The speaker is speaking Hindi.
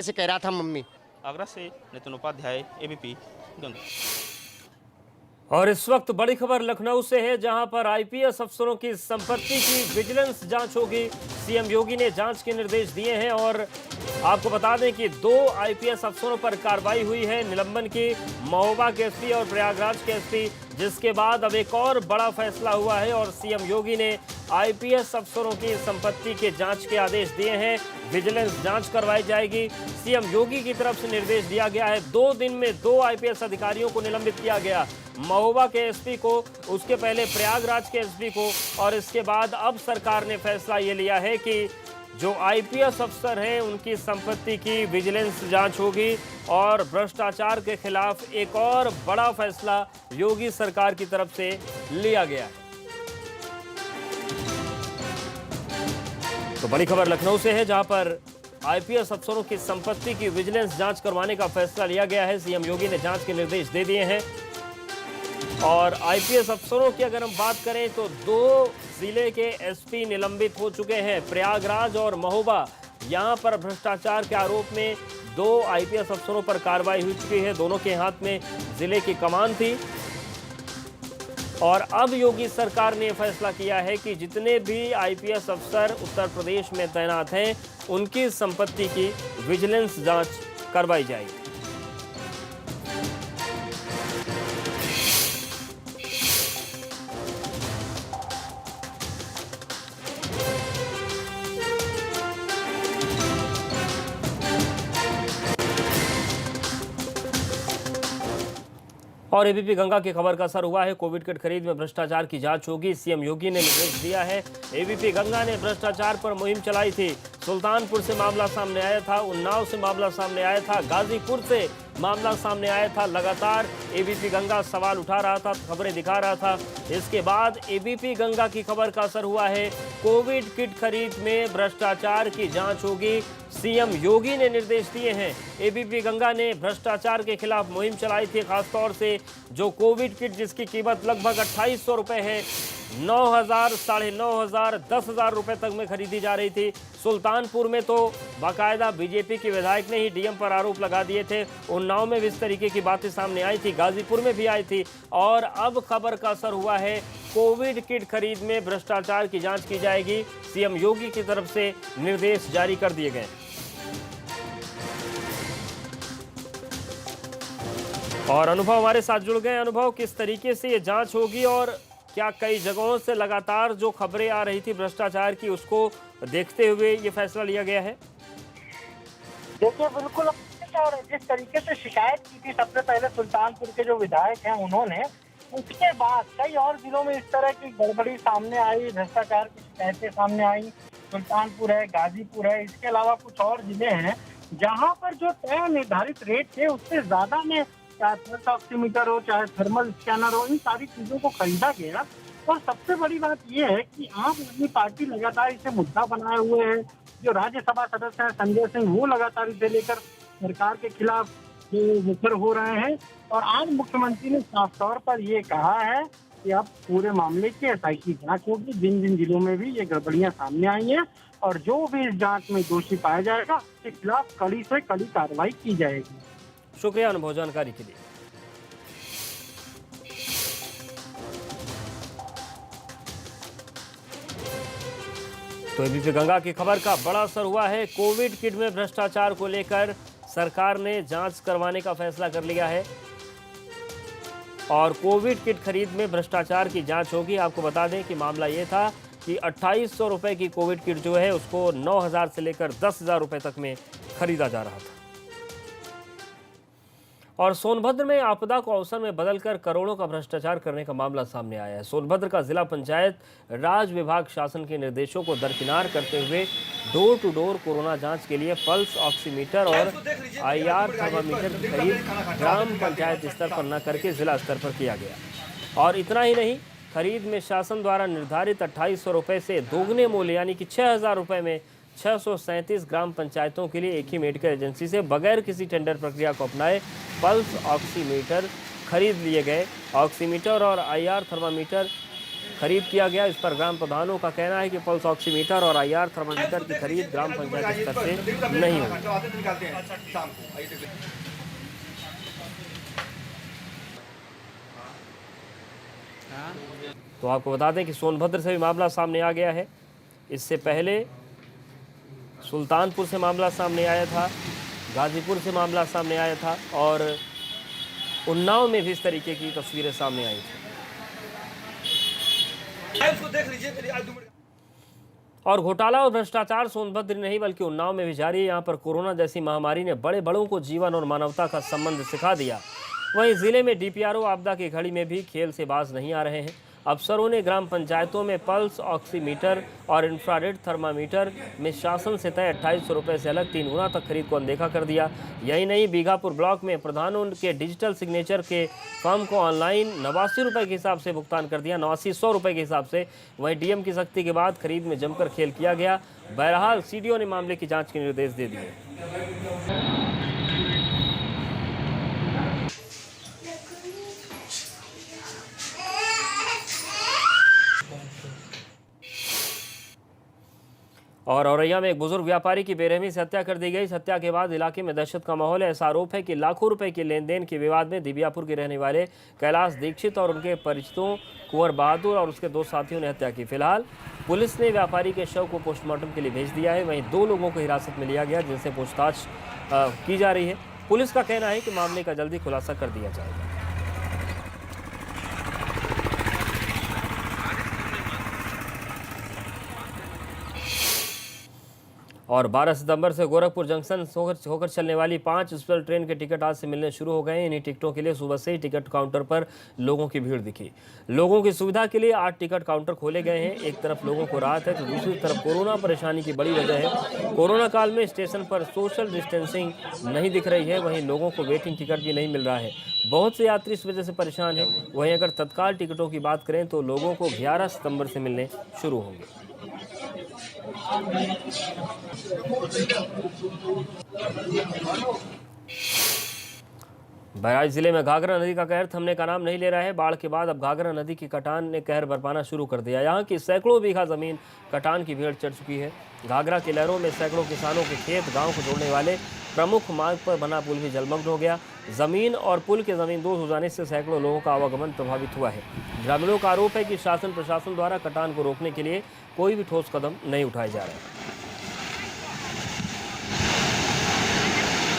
ऐसे कह रहा था मम्मी। आगरा से नितिन उपाध्याय, एबीपी गंगा। और इस वक्त बड़ी खबर लखनऊ से है, जहां पर आईपीएस अफसरों की संपत्ति की विजिलेंस जांच होगी। सीएम योगी ने जांच के निर्देश दिए हैं और आपको बता दें कि 2 आईपीएस अफसरों पर कार्रवाई हुई है, निलंबन की, महोबा के एसपी और प्रयागराज के एसपी, जिसके बाद अब एक और बड़ा फैसला हुआ है और सीएम योगी ने आईपीएस अफसरों की संपत्ति के जांच के आदेश दिए हैं। विजिलेंस जांच करवाई जाएगी। सीएम योगी की तरफ से निर्देश दिया गया है। 2 दिन में 2 आईपीएस अधिकारियों को निलंबित किया गया, महोबा के एसपी को, उसके पहले प्रयागराज के एसपी को, और इसके बाद अब सरकार ने फैसला ये लिया है कि जो आईपीएस अफसर हैं उनकी संपत्ति की विजिलेंस जांच होगी और भ्रष्टाचार के खिलाफ एक और बड़ा फैसला योगी सरकार की तरफ से लिया गया है। तो बड़ी खबर लखनऊ से है, जहां पर आईपीएस अफसरों की संपत्ति की विजिलेंस जांच करवाने का फैसला लिया गया है। सीएम योगी ने जांच के निर्देश दे दिए हैं। और आईपीएस अफसरों की अगर हम बात करें तो 2 जिले के एसपी निलंबित हो चुके हैं, प्रयागराज और महोबा। यहां पर भ्रष्टाचार के आरोप में 2 आईपीएस अफसरों पर कार्रवाई हो चुकी है। दोनों के हाथ में जिले की कमान थी और अब योगी सरकार ने फैसला किया है कि जितने भी आईपीएस अफसर उत्तर प्रदेश में तैनात हैं उनकी संपत्ति की विजिलेंस जांच करवाई जाएगी। और एबीपी गंगा की खबर का असर हुआ है। कोविड किट खरीद में भ्रष्टाचार की जांच होगी, सीएम योगी ने निर्देश दिया है। एबीपी गंगा ने भ्रष्टाचार पर मुहिम चलाई थी। सुल्तानपुर से मामला सामने आया था, उन्नाव से मामला सामने आया था, गाजीपुर से मामला सामने आया था। लगातार एबीपी गंगा सवाल उठा रहा था, खबरें दिखा रहा था। इसके बाद एबीपी गंगा की खबर का असर हुआ है। कोविड किट खरीद में भ्रष्टाचार की जांच होगी, सीएम योगी ने निर्देश दिए हैं। एबीपी गंगा ने भ्रष्टाचार के खिलाफ मुहिम चलाई थी, खासतौर से जो कोविड किट जिसकी कीमत लगभग 2800 रुपए है, 9,000, 9,500, 10,000 रुपए तक में खरीदी जा रही थी। सुल्तानपुर में तो बाकायदा बीजेपी के विधायक ने ही डीएम पर आरोप लगा दिए थे। उन्नाव में भी इस तरीके की बातें सामने आई थी, गाजीपुर में भी आई थी। और अब खबर का असर हुआ है, कोविड किट खरीद में भ्रष्टाचार की जांच की जाएगी। सीएम योगी की तरफ से निर्देश जारी कर दिए गए। और अनुभव हमारे साथ जुड़ गए। अनुभव, किस तरीके से ये जांच होगी और क्या कई जगहों से लगातार जो खबरें आ रही थी भ्रष्टाचार की, उसको देखते हुए ये फैसला लिया गया है? देखिए, बिल्कुल। और जिस तरीके से शिकायत की थी सबसे पहले सुल्तानपुर के जो विधायक हैं उन्होंने, उसके बाद कई और जिलों में इस तरह की गड़बड़ी सामने आई, भ्रष्टाचार की शिकायतें सामने आई। सुल्तानपुर है, गाजीपुर है, इसके अलावा कुछ और जिले हैं जहां पर जो तय निर्धारित रेट थे उससे ज्यादा में, चाहे पल्स ऑक्सीमीटर हो, चाहे थर्मल स्कैनर हो, इन सारी चीजों को खरीदा गया। और सबसे बड़ी बात यह है कि आम आदमी पार्टी लगातार इसे मुद्दा बनाए हुए है। जो राज्यसभा सदस्य हैं संजय सिंह, वो लगातार इसे लेकर सरकार के खिलाफ मुखर हो रहे हैं। और आज मुख्यमंत्री ने साफ तौर पर ये कहा है कि अब पूरे मामले की एसआईटी जांच होगी। जिन जिन जिलों में भी ये गड़बड़ियां सामने आई हैं और जो भी इस जांच में दोषी पाया जाएगा उसके खिलाफ कड़ी से कड़ी कार्रवाई की जाएगी। शुक्रिया अनुभव, जानकारी के लिए। तो एबीपी गंगा की खबर का बड़ा असर हुआ है। कोविड किट में भ्रष्टाचार को लेकर सरकार ने जांच करवाने का फैसला कर लिया है और कोविड किट खरीद में भ्रष्टाचार की जांच होगी। आपको बता दें कि मामला ये था कि 2800 रुपए की कोविड किट जो है उसको 9,000 से लेकर 10,000 रुपए तक में खरीदा जा रहा था। और सोनभद्र में आपदा को अवसर में बदलकर करोड़ों का भ्रष्टाचार करने का मामला सामने आया है। सोनभद्र का जिला पंचायत राज विभाग शासन के निर्देशों को दरकिनार करते हुए डोर टू डोर कोरोना जांच के लिए पल्स ऑक्सीमीटर और आईआर थर्मामीटर की खरीद ग्राम पंचायत स्तर पर न करके जिला स्तर पर किया गया। और इतना ही नहीं, खरीद में शासन द्वारा निर्धारित 2800 रुपये से दोगुने मूल्य यानी कि 6,000 रुपये में 637 ग्राम पंचायतों के लिए एक ही मेडिकल एजेंसी से बगैर किसी टेंडर प्रक्रिया को अपनाए पल्स ऑक्सीमीटर खरीद लिए गए। ऑक्सीमीटर और आईआर थर्मामीटर खरीद किया गया। इस पर ग्राम प्रधानों का कहना है कि पल्स ऑक्सीमीटर और IR थर्मामीटर की खरीद ग्राम पंचायत स्तर से नहीं हुई। तो आपको बता दें कि सोनभद्र से भी मामला सामने आ गया है। इससे पहले सुल्तानपुर से मामला सामने आया था, गाजीपुर से मामला सामने आया था और उन्नाव में भी इस तरीके की तस्वीरें सामने आई थी। और घोटाला और भ्रष्टाचार सोनभद्र नहीं बल्कि उन्नाव में भी जारी है। यहाँ पर कोरोना जैसी महामारी ने बड़े बड़ों को जीवन और मानवता का संबंध सिखा दिया। वहीं जिले में DPRO आपदा की घड़ी में भी खेल से बाज नहीं आ रहे हैं। अफसरों ने ग्राम पंचायतों में पल्स ऑक्सीमीटर और इंफ्रारेड थर्मामीटर में शासन से तय 2800 रुपये से अलग 3 गुना तक खरीद को अनदेखा कर दिया। यही नहीं, बीघापुर ब्लॉक में प्रधानों के डिजिटल सिग्नेचर के फॉर्म को ऑनलाइन 89 रुपये के हिसाब से भुगतान कर दिया, 8900 रुपये के हिसाब से। वहीं DM की सख्ती के बाद खरीद में जमकर खेल किया गया। बहरहाल CDO ने मामले की जाँच के निर्देश दे दिए। और औरैया में एक बुजुर्ग व्यापारी की बेरहमी से हत्या कर दी गई। इस हत्या के बाद इलाके में दहशत का माहौल है। ऐसा आरोप है कि लाखों रुपए के लेन देन के विवाद में दिव्यापुर के रहने वाले कैलाश दीक्षित और उनके परिचितों कुंवर बहादुर और उसके 2 साथियों ने हत्या की। फिलहाल पुलिस ने व्यापारी के शव को पोस्टमार्टम के लिए भेज दिया है। वहीं 2 लोगों को हिरासत में लिया गया जिनसे पूछताछ की जा रही है। पुलिस का कहना है कि मामले का जल्दी खुलासा कर दिया जाएगा। और 12 सितंबर से गोरखपुर जंक्शन होकर चलने वाली 5 स्पेशल ट्रेन के टिकट आज से मिलने शुरू हो गए हैं। इन्हीं टिकटों के लिए सुबह से ही टिकट काउंटर पर लोगों की भीड़ दिखी। लोगों की सुविधा के लिए 8 टिकट काउंटर खोले गए हैं। एक तरफ लोगों को राहत है तो दूसरी तरफ कोरोना परेशानी की बड़ी वजह है। कोरोना काल में स्टेशन पर सोशल डिस्टेंसिंग नहीं दिख रही है। वहीं लोगों को वेटिंग टिकट भी नहीं मिल रहा है। बहुत से यात्री इस वजह से परेशान हैं। वहीं अगर तत्काल टिकटों की बात करें तो लोगों को 11 सितंबर से मिलने शुरू होंगे। बहराइच जिले में घाघरा नदी का कहर थमने का नाम नहीं ले रहा है। बाढ़ के बाद अब घाघरा नदी की कटान ने कहर बरपाना शुरू कर दिया। यहाँ की सैकड़ों बीघा जमीन कटान की भेंट चढ़ चुकी है। घाघरा की लहरों में सैकड़ों किसानों के खेत, गांव को जोड़ने वाले प्रमुख मार्ग पर बना पुल भी जलमग्न हो गया। जमीन और पुल के जमीन दोस्त हो जाने से सैकड़ों लोगों का आवागमन प्रभावित हुआ है। ग्रामीणों का आरोप है कि शासन प्रशासन द्वारा कटान को रोकने के लिए कोई भी ठोस कदम नहीं उठाए जा रहे हैं।